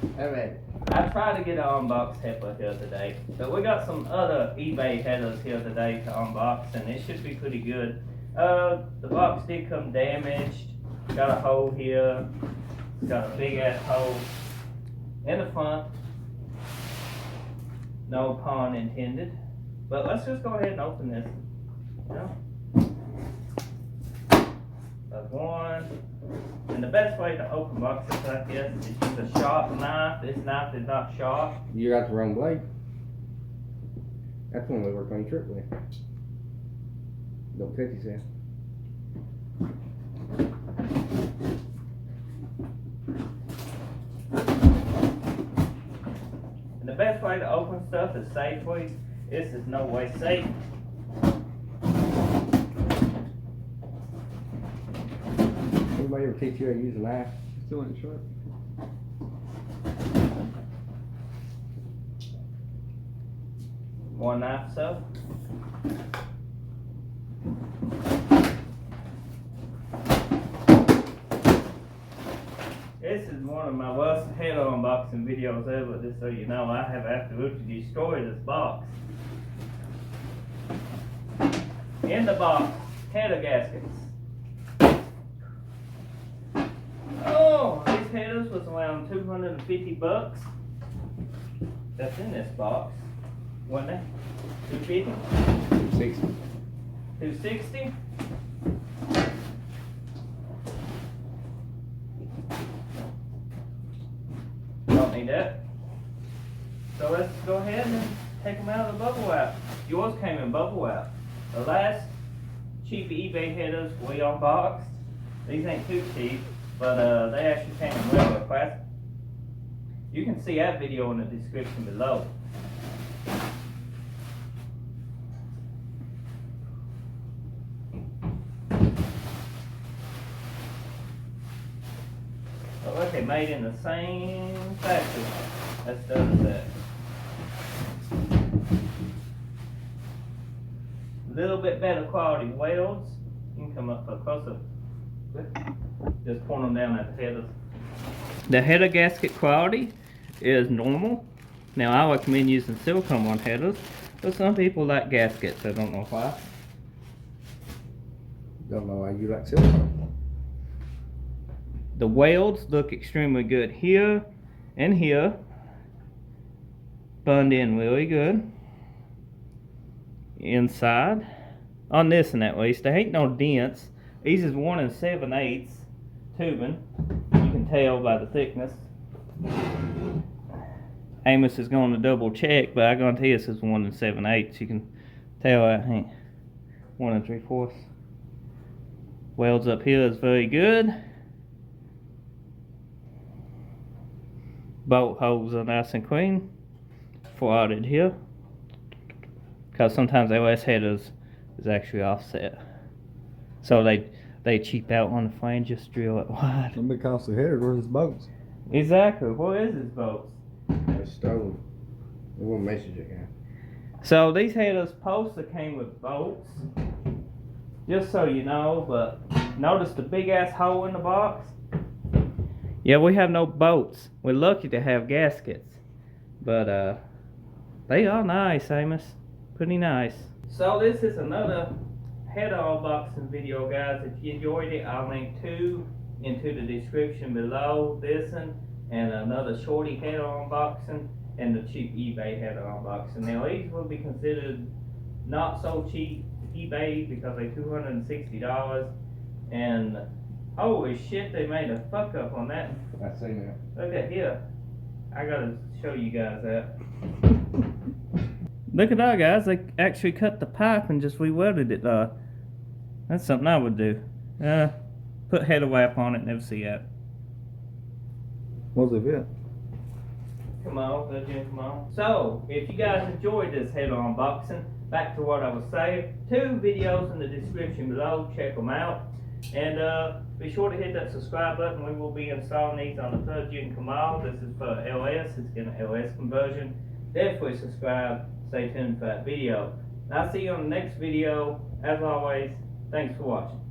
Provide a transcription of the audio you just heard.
Alright. I tried to get an unbox header here today, but we got some other eBay headers here today to unbox, and it should be pretty good. The box did come damaged. Got a hole here. It's got a big ass hole in the front. No pun intended. But let's just go ahead and open this. You know? That's one. And the best way to open boxes like this is use a sharp knife. This knife is not sharp. You got the wrong blade. That's one we worked on the trip with. Don't cut yourself. And the best way to open stuff is safely. This is no way safe. Anybody ever teach you how to use a knife? Still ain't sharp. More knife stuff. This is one of my worst header unboxing videos ever, just so you know. I have absolutely destroyed this box. In the box, header gaskets. Oh, these headers was around 250 bucks. That's in this box, wasn't it? 250? 60. 260? Don't need that. So let's go ahead and take them out of the bubble wrap. Yours came in bubble wrap. The last cheap eBay headers we unboxed, these ain't too cheap, but they actually came in regular plastic. You can see that video in the description below. But look, they made in the same factory as does that. A little bit better quality welds. You can come up for a closer. Just point them down at the headers. The header gasket quality is normal. Now I recommend using silicone on headers, but some people like gaskets. I don't know why. Don't know why you like silicone. The welds look extremely good here and here. Burned in really good. Inside. On this one at least. There ain't no dents. These is 1 7/8 tubing. You can tell by the thickness. Amos is going to double check, but I guarantee this is 1 7/8. You can tell I ain't 1 3/4. Welds up here is very good. Bolt holes are nice and clean. Flooded here. Because sometimes LS headers is actually offset. So they cheap out on the flange, just drill it wide. What cost the header? Where's his bolts? Exactly. What is his bolts? It's stolen. It won't message again. So these headers poster came with bolts. Just so you know, but notice the big ass hole in the box? Yeah, we have no bolts. We're lucky to have gaskets. But they are nice, Amos. Pretty nice. So this is another header unboxing video, guys. If you enjoyed it, I'll link 2 into the description below. This one and another shorty header unboxing and the cheap eBay header unboxing. Now these will be considered not so cheap eBay because they're $260, and holy shit, they made a fuck up on that. I seen that. Look at here. I gotta show you guys that. Look at that, guys. They actually cut the pipe and just re-welded it. That's something I would do. Put header wrap on it, never see that. What's it fit? Come on, come on. So, if you guys enjoyed this header unboxing, back to what I was saying, 2 videos in the description below. Check them out. And be sure to hit that subscribe button. We will be installing these on the 3rd gen Camaro. This is for LS. It's getting an LS conversion. Definitely subscribe. Stay tuned for that video. And I'll see you on the next video. As always, thanks for watching.